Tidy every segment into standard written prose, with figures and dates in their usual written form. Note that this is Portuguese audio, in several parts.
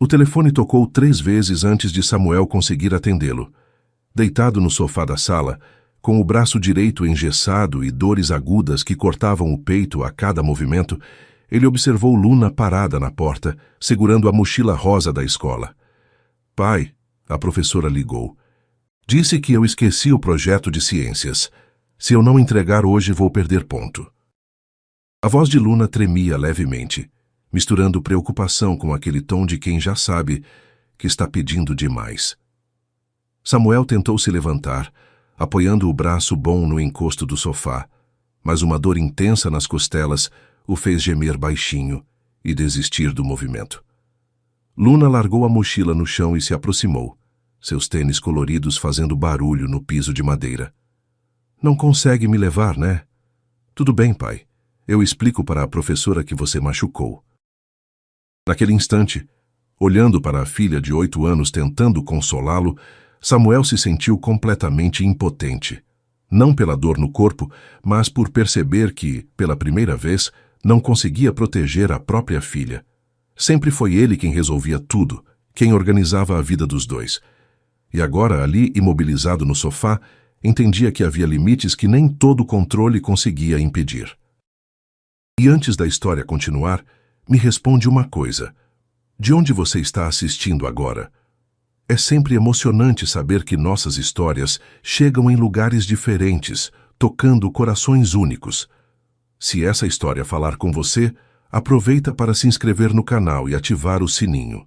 O telefone tocou 3 vezes antes de Samuel conseguir atendê-lo. Deitado no sofá da sala, com o braço direito engessado e dores agudas que cortavam o peito a cada movimento, ele observou Luna parada na porta, segurando a mochila rosa da escola. "Pai", a professora ligou. "Disse que eu esqueci o projeto de ciências. Se eu não entregar hoje, vou perder ponto." A voz de Luna tremia levemente, misturando preocupação com aquele tom de quem já sabe que está pedindo demais. Samuel tentou se levantar, apoiando o braço bom no encosto do sofá, mas uma dor intensa nas costelas o fez gemer baixinho e desistir do movimento. Luna largou a mochila no chão e se aproximou, seus tênis coloridos fazendo barulho no piso de madeira. "Não consegue me levar, né?" "Tudo bem, pai. Eu explico para a professora que você machucou." Naquele instante, olhando para a filha de 8 anos tentando consolá-lo, Samuel se sentiu completamente impotente. Não pela dor no corpo, mas por perceber que, pela primeira vez, não conseguia proteger a própria filha. Sempre foi ele quem resolvia tudo, quem organizava a vida dos dois. E agora, ali imobilizado no sofá, entendia que havia limites que nem todo controle conseguia impedir. "E antes da história continuar, me responde uma coisa. De onde você está assistindo agora? É sempre emocionante saber que nossas histórias chegam em lugares diferentes, tocando corações únicos. Se essa história falar com você, aproveita para se inscrever no canal e ativar o sininho.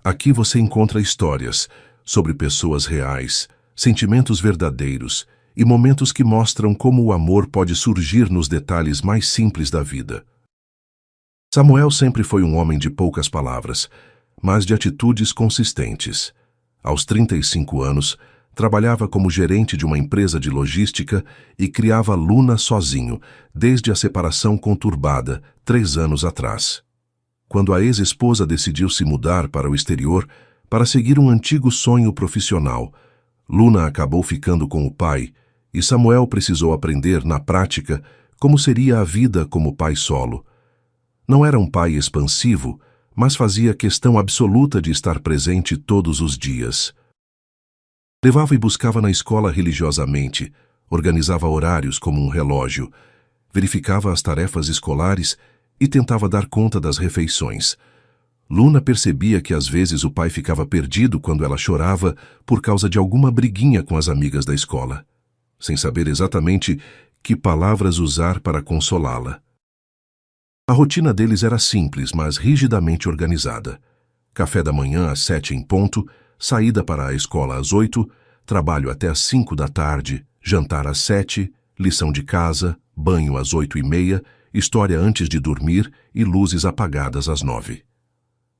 Aqui você encontra histórias sobre pessoas reais, sentimentos verdadeiros e momentos que mostram como o amor pode surgir nos detalhes mais simples da vida." Samuel sempre foi um homem de poucas palavras, mas de atitudes consistentes. Aos 35 anos, trabalhava como gerente de uma empresa de logística e criava Luna sozinho, desde a separação conturbada, 3 anos atrás. Quando a ex-esposa decidiu se mudar para o exterior para seguir um antigo sonho profissional, Luna acabou ficando com o pai e Samuel precisou aprender na prática como seria a vida como pai solo. Não era um pai expansivo, mas fazia questão absoluta de estar presente todos os dias. Levava e buscava na escola religiosamente, organizava horários como um relógio, verificava as tarefas escolares e tentava dar conta das refeições. Luna percebia que às vezes o pai ficava perdido quando ela chorava por causa de alguma briguinha com as amigas da escola, sem saber exatamente que palavras usar para consolá-la. A rotina deles era simples, mas rigidamente organizada. Café da manhã às 7 em ponto, saída para a escola às 8, trabalho até às 5 da tarde, jantar às 7, lição de casa, banho às 8:30, história antes de dormir e luzes apagadas às 9.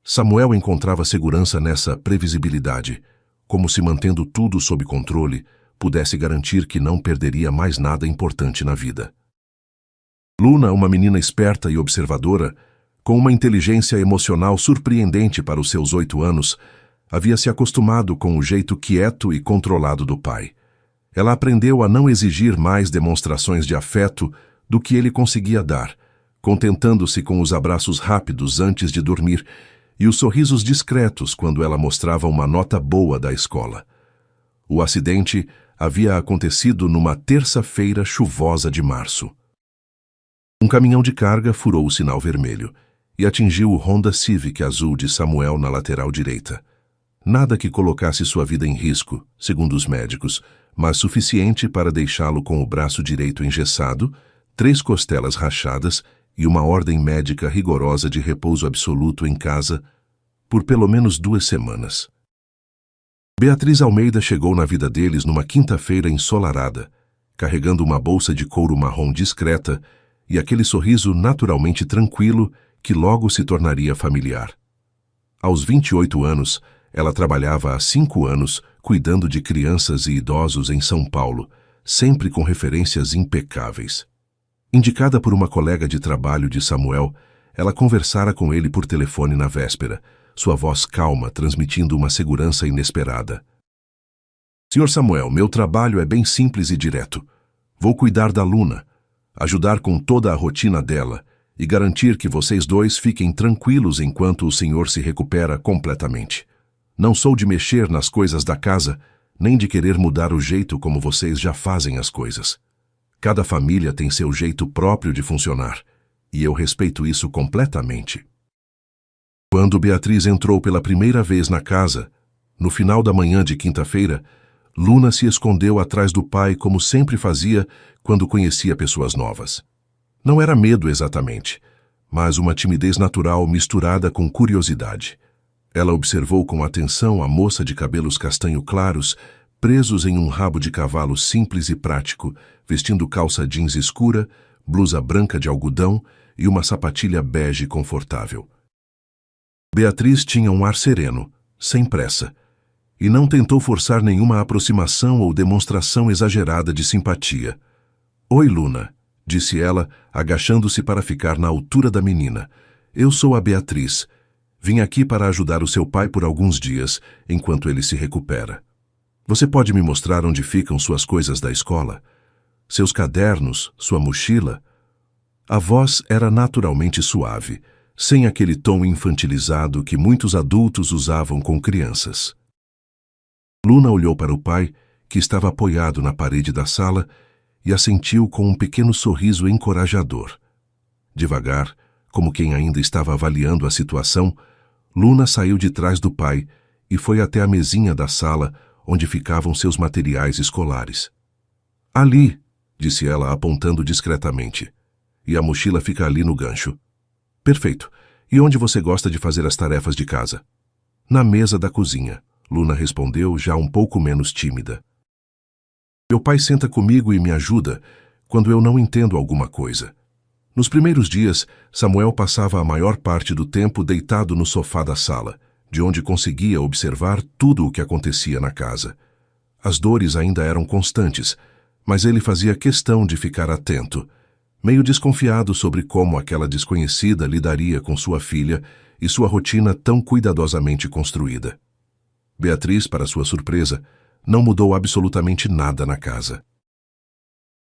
Samuel encontrava segurança nessa previsibilidade, como se mantendo tudo sob controle, pudesse garantir que não perderia mais nada importante na vida. Luna, uma menina esperta e observadora, com uma inteligência emocional surpreendente para os seus 8 anos, havia se acostumado com o jeito quieto e controlado do pai. Ela aprendeu a não exigir mais demonstrações de afeto do que ele conseguia dar, contentando-se com os abraços rápidos antes de dormir e os sorrisos discretos quando ela mostrava uma nota boa da escola. O acidente havia acontecido numa terça-feira chuvosa de março. Um caminhão de carga furou o sinal vermelho e atingiu o Honda Civic azul de Samuel na lateral direita. Nada que colocasse sua vida em risco, segundo os médicos, mas suficiente para deixá-lo com o braço direito engessado, 3 costelas rachadas e uma ordem médica rigorosa de repouso absoluto em casa por pelo menos 2 semanas. Beatriz Almeida chegou na vida deles numa quinta-feira ensolarada, carregando uma bolsa de couro marrom discreta e aquele sorriso naturalmente tranquilo que logo se tornaria familiar. Aos 28 anos, ela trabalhava há 5 anos cuidando de crianças e idosos em São Paulo, sempre com referências impecáveis. Indicada por uma colega de trabalho de Samuel, ela conversara com ele por telefone na véspera, sua voz calma transmitindo uma segurança inesperada. "Senhor Samuel, meu trabalho é bem simples e direto. Vou cuidar da Luna, ajudar com toda a rotina dela e garantir que vocês dois fiquem tranquilos enquanto o senhor se recupera completamente. Não sou de mexer nas coisas da casa, nem de querer mudar o jeito como vocês já fazem as coisas. Cada família tem seu jeito próprio de funcionar, e eu respeito isso completamente. Quando Beatriz entrou pela primeira vez na casa, no final da manhã de quinta-feira, Luna se escondeu atrás do pai como sempre fazia quando conhecia pessoas novas. Não era medo exatamente, mas uma timidez natural misturada com curiosidade. Ela observou com atenção a moça de cabelos castanho claros, presos em um rabo de cavalo simples e prático, vestindo calça jeans escura, blusa branca de algodão e uma sapatilha bege confortável. Beatriz tinha um ar sereno, sem pressa, e não tentou forçar nenhuma aproximação ou demonstração exagerada de simpatia. "Oi, Luna", disse ela, agachando-se para ficar na altura da menina. "Eu sou a Beatriz. Vim aqui para ajudar o seu pai por alguns dias, enquanto ele se recupera. Você pode me mostrar onde ficam suas coisas da escola? Seus cadernos, sua mochila?" A voz era naturalmente suave, sem aquele tom infantilizado que muitos adultos usavam com crianças. Luna olhou para o pai, que estava apoiado na parede da sala, e assentiu com um pequeno sorriso encorajador. Devagar, como quem ainda estava avaliando a situação, Luna saiu de trás do pai e foi até a mesinha da sala onde ficavam seus materiais escolares. "Ali", disse ela apontando discretamente. "E a mochila fica ali no gancho." "Perfeito. E onde você gosta de fazer as tarefas de casa?" "Na mesa da cozinha", Luna respondeu, já um pouco menos tímida. "Meu pai senta comigo e me ajuda quando eu não entendo alguma coisa." Nos primeiros dias, Samuel passava a maior parte do tempo deitado no sofá da sala, de onde conseguia observar tudo o que acontecia na casa. As dores ainda eram constantes, mas ele fazia questão de ficar atento, meio desconfiado sobre como aquela desconhecida lidaria com sua filha e sua rotina tão cuidadosamente construída. Beatriz, para sua surpresa, não mudou absolutamente nada na casa.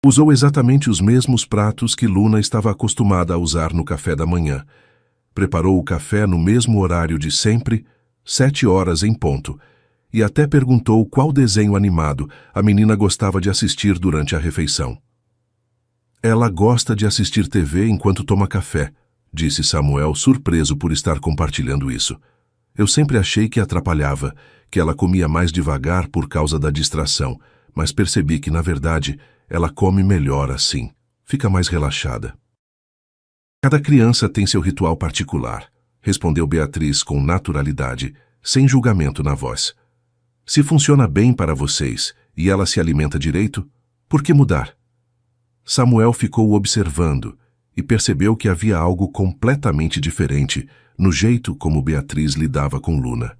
Usou exatamente os mesmos pratos que Luna estava acostumada a usar no café da manhã. Preparou o café no mesmo horário de sempre, 7 horas em ponto, e até perguntou qual desenho animado a menina gostava de assistir durante a refeição. "Ela gosta de assistir TV enquanto toma café", disse Samuel, surpreso por estar compartilhando isso. "Eu sempre achei que atrapalhava, que ela comia mais devagar por causa da distração, mas percebi que, na verdade, ela come melhor assim, fica mais relaxada." "Cada criança tem seu ritual particular", respondeu Beatriz com naturalidade, sem julgamento na voz. "Se funciona bem para vocês e ela se alimenta direito, por que mudar?" Samuel ficou observando e percebeu que havia algo completamente diferente no jeito como Beatriz lidava com Luna.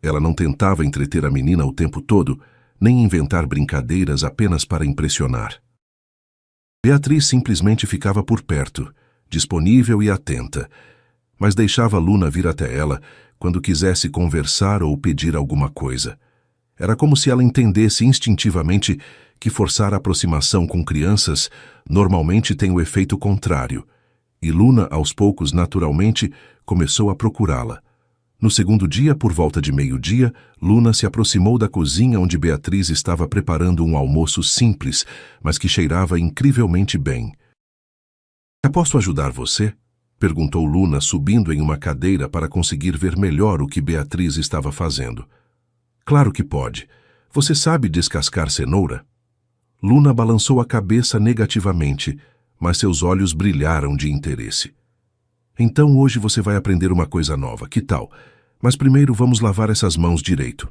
Ela não tentava entreter a menina o tempo todo, nem inventar brincadeiras apenas para impressionar. Beatriz simplesmente ficava por perto, disponível e atenta, mas deixava Luna vir até ela quando quisesse conversar ou pedir alguma coisa. Era como se ela entendesse instintivamente que forçar a aproximação com crianças normalmente tem o efeito contrário, e Luna, aos poucos, naturalmente, começou a procurá-la. No segundo dia, por volta de meio-dia, Luna se aproximou da cozinha onde Beatriz estava preparando um almoço simples, mas que cheirava incrivelmente bem. "Já posso ajudar você?" perguntou Luna, subindo em uma cadeira para conseguir ver melhor o que Beatriz estava fazendo. "Claro que pode. Você sabe descascar cenoura?" Luna balançou a cabeça negativamente, mas seus olhos brilharam de interesse. "Então hoje você vai aprender uma coisa nova, que tal? Mas primeiro vamos lavar essas mãos direito."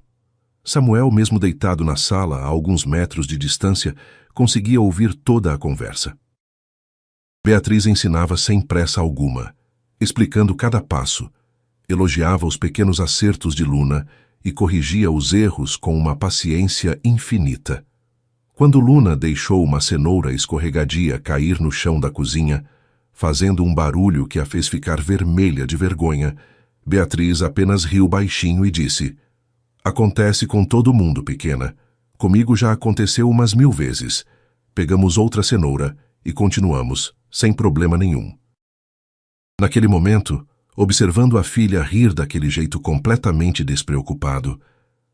Samuel, mesmo deitado na sala, a alguns metros de distância, conseguia ouvir toda a conversa. Beatriz ensinava sem pressa alguma, explicando cada passo, elogiava os pequenos acertos de Luna e corrigia os erros com uma paciência infinita. Quando Luna deixou uma cenoura escorregadia cair no chão da cozinha, fazendo um barulho que a fez ficar vermelha de vergonha, Beatriz apenas riu baixinho e disse: "Acontece com todo mundo, pequena. Comigo já aconteceu umas 1000 vezes. Pegamos outra cenoura e continuamos, sem problema nenhum." Naquele momento, observando a filha rir daquele jeito completamente despreocupado,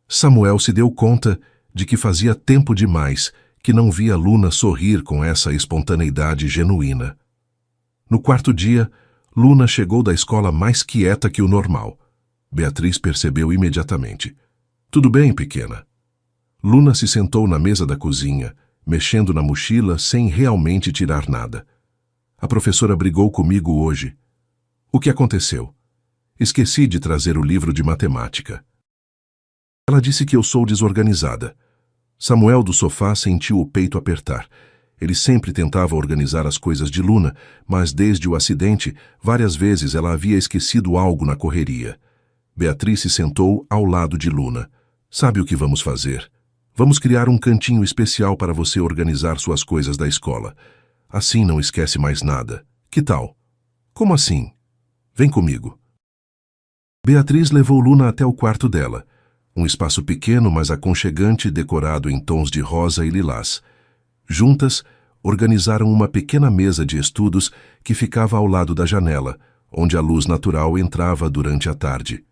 Samuel se deu conta de que fazia tempo demais que não via Luna sorrir com essa espontaneidade genuína. No quarto dia, Luna chegou da escola mais quieta que o normal. Beatriz percebeu imediatamente. Tudo bem, pequena. Luna se sentou na mesa da cozinha, mexendo na mochila sem realmente tirar nada. A professora brigou comigo hoje. O que aconteceu? Esqueci de trazer o livro de matemática. Ela disse que eu sou desorganizada. Samuel do sofá sentiu o peito apertar. Ele sempre tentava organizar as coisas de Luna, mas desde o acidente, várias vezes ela havia esquecido algo na correria. Beatriz se sentou ao lado de Luna. Sabe o que vamos fazer? Vamos criar um cantinho especial para você organizar suas coisas da escola. Assim não esquece mais nada. Que tal? Como assim? Vem comigo. Beatriz levou Luna até o quarto dela. Um espaço pequeno, mas aconchegante, decorado em tons de rosa e lilás. Juntas, organizaram uma pequena mesa de estudos que ficava ao lado da janela, onde a luz natural entrava durante a tarde.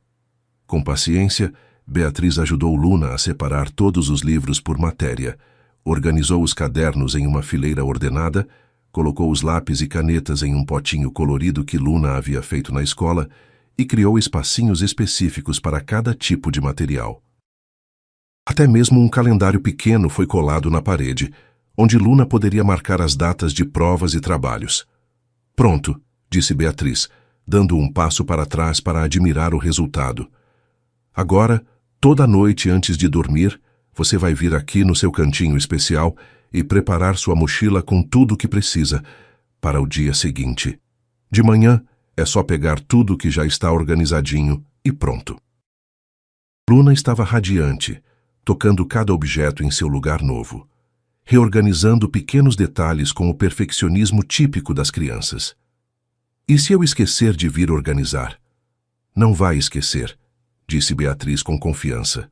Com paciência, Beatriz ajudou Luna a separar todos os livros por matéria, organizou os cadernos em uma fileira ordenada, colocou os lápis e canetas em um potinho colorido que Luna havia feito na escola e criou espacinhos específicos para cada tipo de material. Até mesmo um calendário pequeno foi colado na parede, onde Luna poderia marcar as datas de provas e trabalhos. Pronto, disse Beatriz, dando um passo para trás para admirar o resultado. Agora, toda noite antes de dormir, você vai vir aqui no seu cantinho especial e preparar sua mochila com tudo o que precisa para o dia seguinte. De manhã, é só pegar tudo que já está organizadinho e pronto. Luna estava radiante, tocando cada objeto em seu lugar novo, reorganizando pequenos detalhes com o perfeccionismo típico das crianças. E se eu esquecer de vir organizar? Não vai esquecer, disse Beatriz com confiança.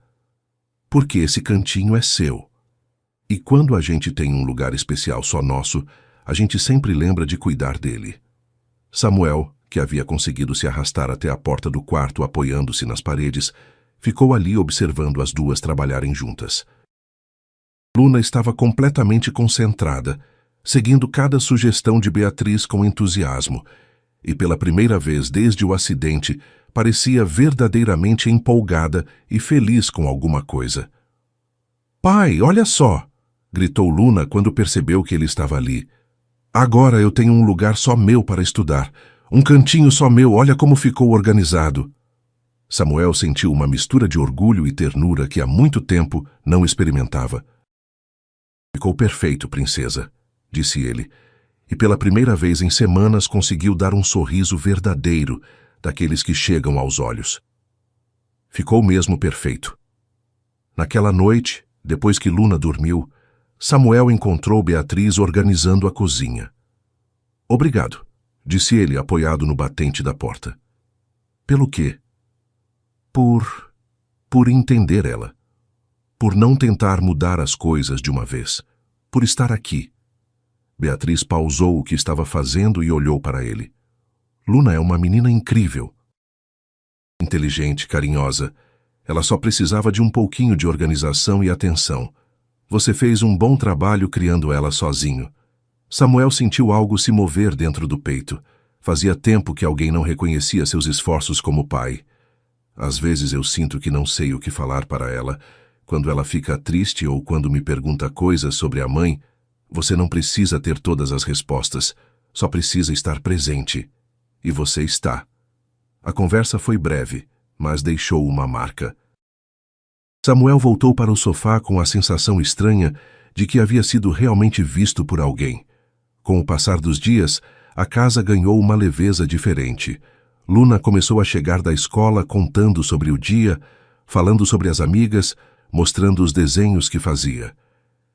Porque esse cantinho é seu. E quando a gente tem um lugar especial só nosso, a gente sempre lembra de cuidar dele. Samuel, que havia conseguido se arrastar até a porta do quarto apoiando-se nas paredes, ficou ali observando as duas trabalharem juntas. Luna estava completamente concentrada, seguindo cada sugestão de Beatriz com entusiasmo, e pela primeira vez desde o acidente, parecia verdadeiramente empolgada e feliz com alguma coisa. "Pai, olha só!" gritou Luna quando percebeu que ele estava ali. "Agora eu tenho um lugar só meu para estudar. Um cantinho só meu, olha como ficou organizado." Samuel sentiu uma mistura de orgulho e ternura que há muito tempo não experimentava. "Ficou perfeito, princesa", disse ele, e pela primeira vez em semanas conseguiu dar um sorriso verdadeiro, daqueles que chegam aos olhos. Ficou mesmo perfeito. Naquela noite, depois que Luna dormiu, Samuel encontrou Beatriz organizando a cozinha. "Obrigado", disse ele, apoiado no batente da porta. "Pelo quê?" Por entender ela. Por não tentar mudar as coisas de uma vez. Por estar aqui. Beatriz pausou o que estava fazendo e olhou para ele. Luna é uma menina incrível. Inteligente, carinhosa. Ela só precisava de um pouquinho de organização e atenção. Você fez um bom trabalho criando ela sozinho. Samuel sentiu algo se mover dentro do peito. Fazia tempo que alguém não reconhecia seus esforços como pai. Às vezes eu sinto que não sei o que falar para ela. Quando ela fica triste ou quando me pergunta coisas sobre a mãe, você não precisa ter todas as respostas, só precisa estar presente. E você está. A conversa foi breve, mas deixou uma marca. Samuel voltou para o sofá com a sensação estranha de que havia sido realmente visto por alguém. Com o passar dos dias, a casa ganhou uma leveza diferente. Luna começou a chegar da escola contando sobre o dia, falando sobre as amigas, mostrando os desenhos que fazia.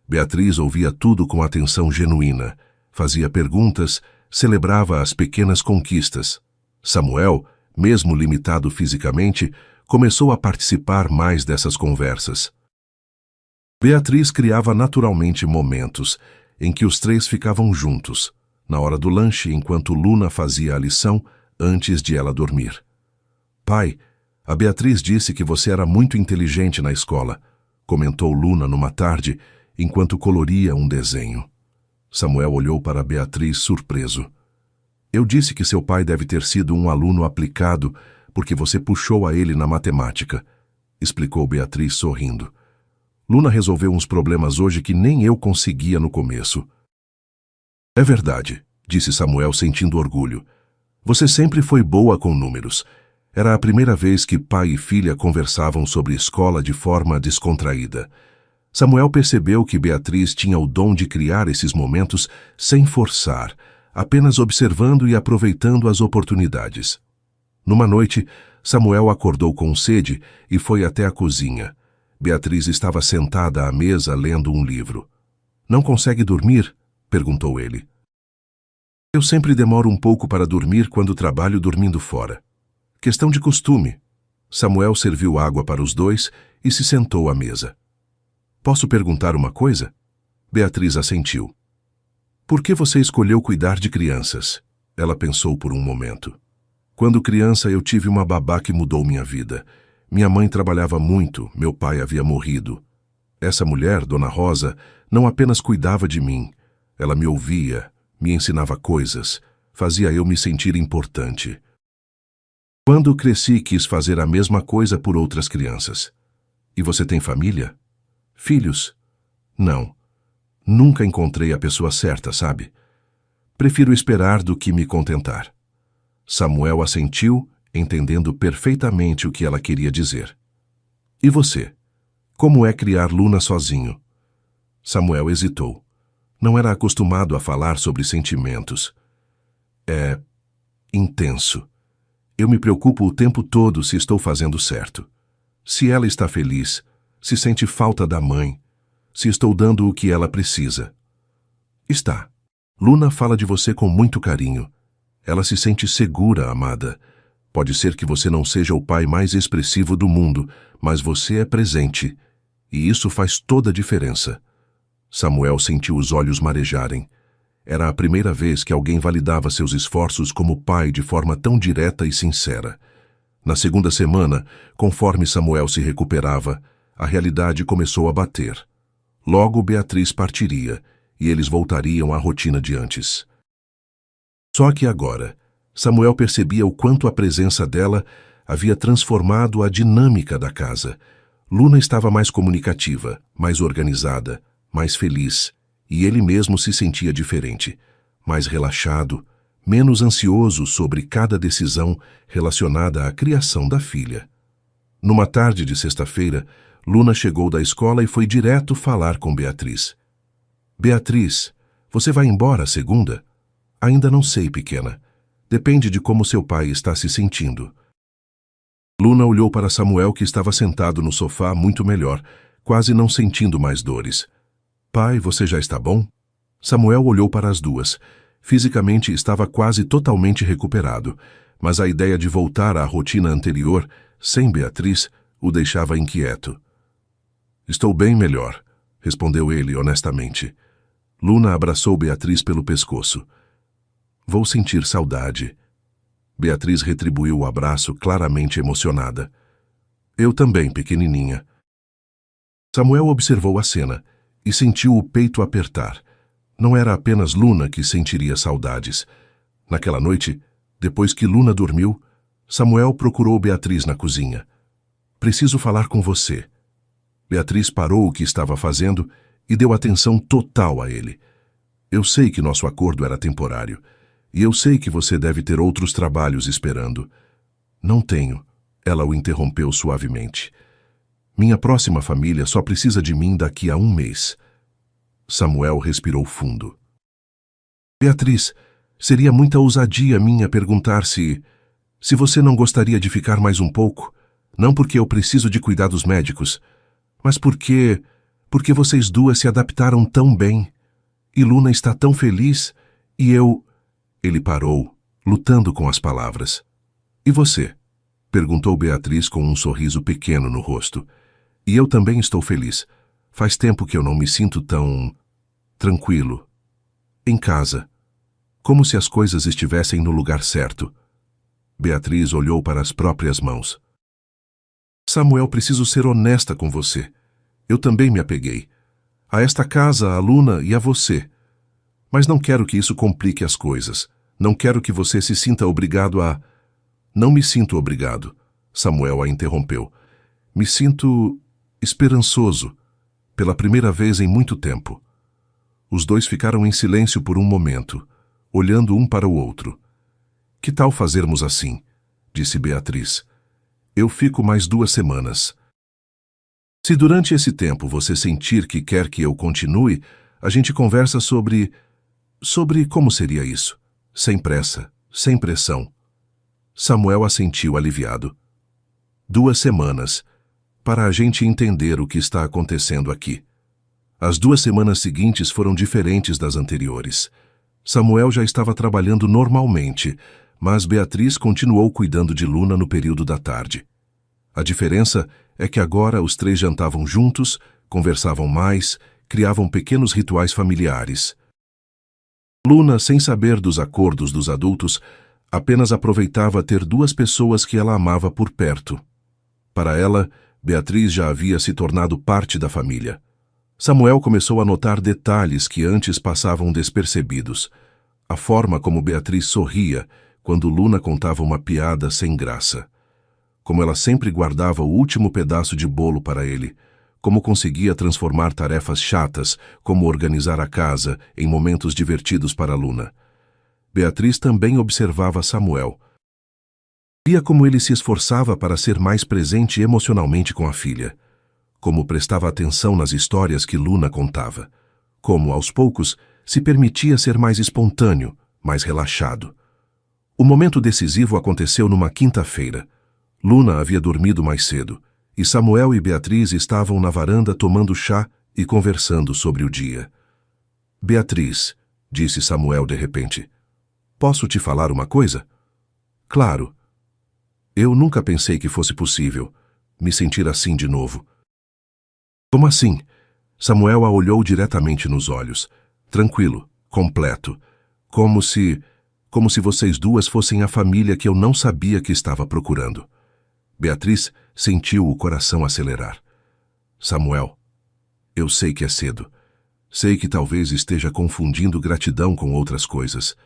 Beatriz ouvia tudo com atenção genuína, fazia perguntas, celebrava as pequenas conquistas. Samuel, mesmo limitado fisicamente, começou a participar mais dessas conversas. Beatriz criava naturalmente momentos em que os três ficavam juntos, na hora do lanche enquanto Luna fazia a lição, antes de ela dormir. Pai, a Beatriz disse que você era muito inteligente na escola, comentou Luna numa tarde, enquanto coloria um desenho. Samuel olhou para Beatriz surpreso. Eu disse que seu pai deve ter sido um aluno aplicado porque você puxou a ele na matemática, explicou Beatriz sorrindo. Luna resolveu uns problemas hoje que nem eu conseguia no começo. É verdade, disse Samuel sentindo orgulho. Você sempre foi boa com números. Era a primeira vez que pai e filha conversavam sobre escola de forma descontraída. Samuel percebeu que Beatriz tinha o dom de criar esses momentos sem forçar, apenas observando e aproveitando as oportunidades. Numa noite, Samuel acordou com sede e foi até a cozinha. Beatriz estava sentada à mesa lendo um livro. Não consegue dormir? Perguntou ele. Eu sempre demoro um pouco para dormir quando trabalho dormindo fora. Questão de costume. Samuel serviu água para os dois e se sentou à mesa. Posso perguntar uma coisa? Beatriz assentiu. Por que você escolheu cuidar de crianças? Ela pensou por um momento. Quando criança eu tive uma babá que mudou minha vida. Minha mãe trabalhava muito, meu pai havia morrido. Essa mulher, Dona Rosa, não apenas cuidava de mim. Ela me ouvia, me ensinava coisas, fazia eu me sentir importante. Quando cresci, quis fazer a mesma coisa por outras crianças. E você tem família? Filhos? Não. Nunca encontrei a pessoa certa, sabe? Prefiro esperar do que me contentar. Samuel assentiu, entendendo perfeitamente o que ela queria dizer. E você? Como é criar Luna sozinho? Samuel hesitou. Não era acostumado a falar sobre sentimentos. É intenso. Eu me preocupo o tempo todo se estou fazendo certo. Se ela está feliz, se sente falta da mãe, se estou dando o que ela precisa. Está. Luna fala de você com muito carinho. Ela se sente segura, amada. Pode ser que você não seja o pai mais expressivo do mundo, mas você é presente. E isso faz toda a diferença. Samuel sentiu os olhos marejarem. Era a primeira vez que alguém validava seus esforços como pai de forma tão direta e sincera. Na segunda semana, conforme Samuel se recuperava, a realidade começou a bater. Logo Beatriz partiria, e eles voltariam à rotina de antes. Só que agora, Samuel percebia o quanto a presença dela havia transformado a dinâmica da casa. Luna estava mais comunicativa, mais organizada, mais feliz, e ele mesmo se sentia diferente, mais relaxado, menos ansioso sobre cada decisão relacionada à criação da filha. Numa tarde de sexta-feira, Luna chegou da escola e foi direto falar com Beatriz. Beatriz, você vai embora segunda? Ainda não sei, pequena. Depende de como seu pai está se sentindo. Luna olhou para Samuel, que estava sentado no sofá muito melhor, quase não sentindo mais dores. Pai, você já está bom? Samuel olhou para as duas. Fisicamente estava quase totalmente recuperado, mas a ideia de voltar à rotina anterior, sem Beatriz, o deixava inquieto. Estou bem melhor, respondeu ele honestamente. Luna abraçou Beatriz pelo pescoço. Vou sentir saudade. Beatriz retribuiu o abraço, claramente emocionada. Eu também, pequenininha. Samuel observou a cena e sentiu o peito apertar. Não era apenas Luna que sentiria saudades. Naquela noite, depois que Luna dormiu, Samuel procurou Beatriz na cozinha. Preciso falar com você. Beatriz parou o que estava fazendo e deu atenção total a ele. Eu sei que nosso acordo era temporário, e eu sei que você deve ter outros trabalhos esperando. Não tenho, ela o interrompeu suavemente. Minha próxima família só precisa de mim daqui a 1 mês. Samuel respirou fundo. Beatriz, seria muita ousadia minha perguntar se você não gostaria de ficar mais um pouco, não porque eu preciso de cuidados médicos, mas porque vocês duas se adaptaram tão bem, e Luna está tão feliz, e eu... Ele parou, lutando com as palavras. E você? Perguntou Beatriz com um sorriso pequeno no rosto. E eu também estou feliz. Faz tempo que eu não me sinto tão... tranquilo. Em casa. Como se as coisas estivessem no lugar certo. Beatriz olhou para as próprias mãos. Samuel, preciso ser honesta com você. Eu também me apeguei. A esta casa, a Luna e a você. Mas não quero que isso complique as coisas. Não quero que você se sinta obrigado a... Não me sinto obrigado, Samuel a interrompeu. Me sinto esperançoso, pela primeira vez em muito tempo. Os dois ficaram em silêncio por um momento, olhando um para o outro. Que tal fazermos assim? Disse Beatriz. Eu fico mais 2 semanas. Se durante esse tempo você sentir que quer que eu continue, a gente conversa sobre como seria isso. Sem pressa, sem pressão. Samuel assentiu aliviado. 2 semanas, para a gente entender o que está acontecendo aqui. As 2 semanas seguintes foram diferentes das anteriores. Samuel já estava trabalhando normalmente, mas Beatriz continuou cuidando de Luna no período da tarde. A diferença é que agora os 3 jantavam juntos, conversavam mais, criavam pequenos rituais familiares. Luna, sem saber dos acordos dos adultos, apenas aproveitava ter 2 pessoas que ela amava por perto. Para ela, Beatriz já havia se tornado parte da família. Samuel começou a notar detalhes que antes passavam despercebidos. A forma como Beatriz sorria quando Luna contava uma piada sem graça. Como ela sempre guardava o último pedaço de bolo para ele. Como conseguia transformar tarefas chatas, como organizar a casa, em momentos divertidos para Luna. Beatriz também observava Samuel. Via como ele se esforçava para ser mais presente emocionalmente com a filha. Como prestava atenção nas histórias que Luna contava. Como, aos poucos, se permitia ser mais espontâneo, mais relaxado. O momento decisivo aconteceu numa quinta-feira. Luna havia dormido mais cedo, e Samuel e Beatriz estavam na varanda tomando chá e conversando sobre o dia. Beatriz, disse Samuel de repente, posso te falar uma coisa? Claro. Eu nunca pensei que fosse possível me sentir assim de novo. Como assim? Samuel a olhou diretamente nos olhos, tranquilo, completo, como se vocês 2 fossem a família que eu não sabia que estava procurando. Beatriz sentiu o coração acelerar. Samuel, eu sei que é cedo. Sei que talvez esteja confundindo gratidão com outras coisas.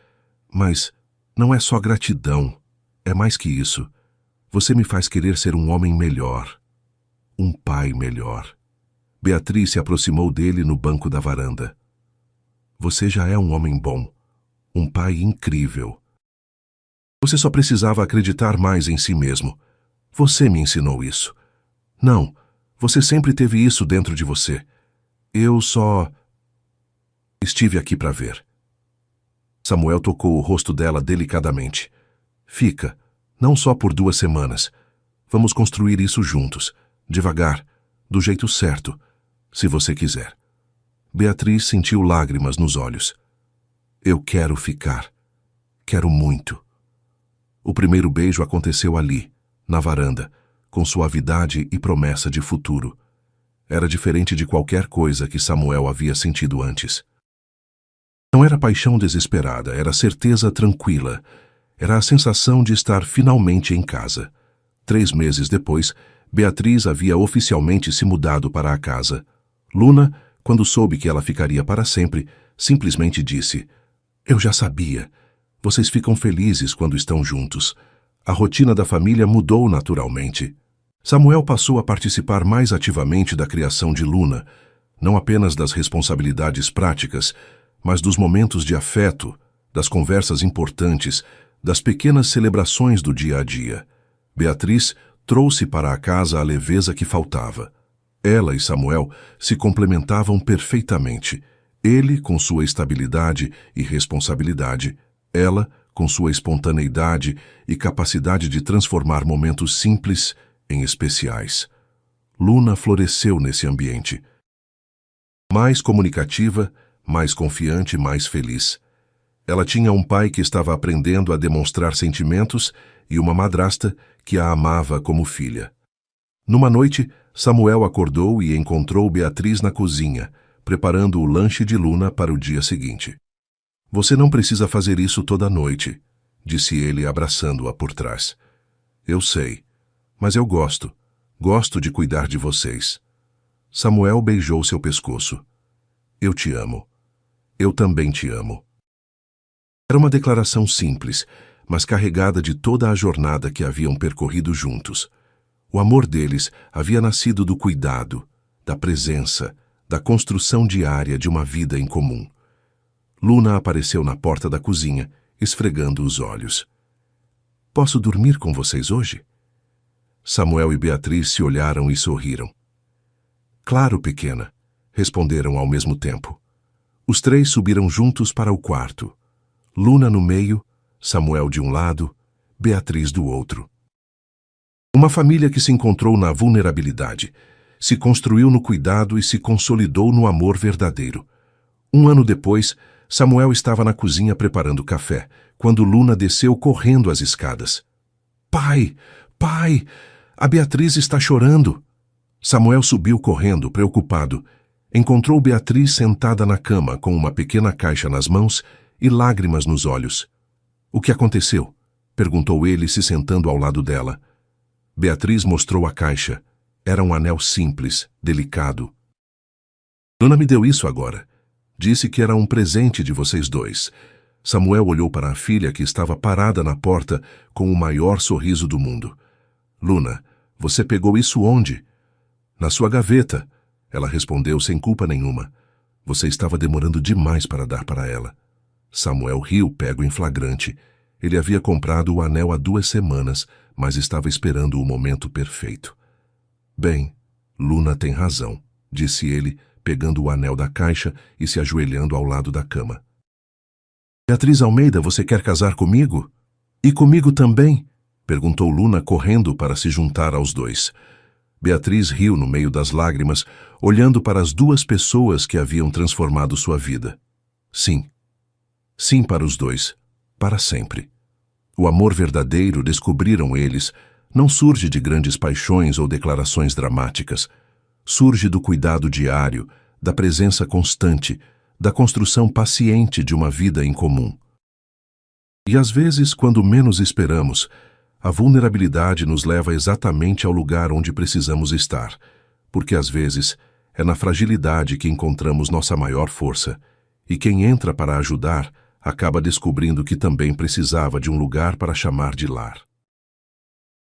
Mas não é só gratidão, é mais que isso. Você me faz querer ser um homem melhor. Um pai melhor. Beatriz se aproximou dele no banco da varanda. Você já é um homem bom. Um pai incrível. Você só precisava acreditar mais em si mesmo. Você me ensinou isso. Não, você sempre teve isso dentro de você. Eu só... estive aqui para ver. Samuel tocou o rosto dela delicadamente. Fica, não só por 2 semanas. Vamos construir isso juntos, devagar, do jeito certo, se você quiser. Beatriz sentiu lágrimas nos olhos. Eu quero ficar. Quero muito. O primeiro beijo aconteceu ali, na varanda, com suavidade e promessa de futuro. Era diferente de qualquer coisa que Samuel havia sentido antes. Não era paixão desesperada, era certeza tranquila. Era a sensação de estar finalmente em casa. 3 meses depois, Beatriz havia oficialmente se mudado para a casa. Luna, quando soube que ela ficaria para sempre, simplesmente disse: Eu já sabia. Vocês ficam felizes quando estão juntos. A rotina da família mudou naturalmente. Samuel passou a participar mais ativamente da criação de Luna, não apenas das responsabilidades práticas, mas dos momentos de afeto, das conversas importantes, das pequenas celebrações do dia a dia. Beatriz trouxe para a casa a leveza que faltava. Ela e Samuel se complementavam perfeitamente. Ele com sua estabilidade e responsabilidade, ela com sua espontaneidade e capacidade de transformar momentos simples em especiais. Luna floresceu nesse ambiente. Mais comunicativa, mais confiante, mais feliz. Ela tinha um pai que estava aprendendo a demonstrar sentimentos e uma madrasta que a amava como filha. Numa noite, Samuel acordou e encontrou Beatriz na cozinha, preparando o lanche de Luna para o dia seguinte. Você não precisa fazer isso toda noite, disse ele, abraçando-a por trás. Eu sei, mas eu gosto. Gosto de cuidar de vocês. Samuel beijou seu pescoço. Eu te amo. Eu também te amo. Era uma declaração simples, mas carregada de toda a jornada que haviam percorrido juntos. O amor deles havia nascido do cuidado, da presença, da construção diária de uma vida em comum. Luna apareceu na porta da cozinha, esfregando os olhos. Posso dormir com vocês hoje? Samuel e Beatriz se olharam e sorriram. Claro, pequena, responderam ao mesmo tempo. Os três subiram juntos para o quarto. Luna no meio, Samuel de um lado, Beatriz do outro. Uma família que se encontrou na vulnerabilidade, se construiu no cuidado e se consolidou no amor verdadeiro. Um ano depois, Samuel estava na cozinha preparando café, quando Luna desceu correndo as escadas. Pai! Pai! A Beatriz está chorando! Samuel subiu correndo, preocupado. Encontrou Beatriz sentada na cama com uma pequena caixa nas mãos e lágrimas nos olhos. O que aconteceu? Perguntou ele, se sentando ao lado dela. Beatriz mostrou a caixa. Era um anel simples, delicado. Luna me deu isso agora. Disse que era um presente de vocês dois. Samuel olhou para a filha que estava parada na porta com o maior sorriso do mundo. Luna, você pegou isso onde? Na sua gaveta. Ela respondeu sem culpa nenhuma. Você estava demorando demais para dar para ela. Samuel riu, pego em flagrante. Ele havia comprado o anel há 2 semanas, mas estava esperando o momento perfeito. Bem, Luna tem razão, disse ele, pegando o anel da caixa e se ajoelhando ao lado da cama. Beatriz Almeida, você quer casar comigo? E comigo também? Perguntou Luna, correndo para se juntar aos dois. Beatriz riu no meio das lágrimas, olhando para as 2 pessoas que haviam transformado sua vida. Sim. Sim para os dois, para sempre. O amor verdadeiro, descobriram eles, não surge de grandes paixões ou declarações dramáticas. Surge do cuidado diário, da presença constante, da construção paciente de uma vida em comum. E às vezes, quando menos esperamos, a vulnerabilidade nos leva exatamente ao lugar onde precisamos estar, porque às vezes é na fragilidade que encontramos nossa maior força, e quem entra para ajudar acaba descobrindo que também precisava de um lugar para chamar de lar.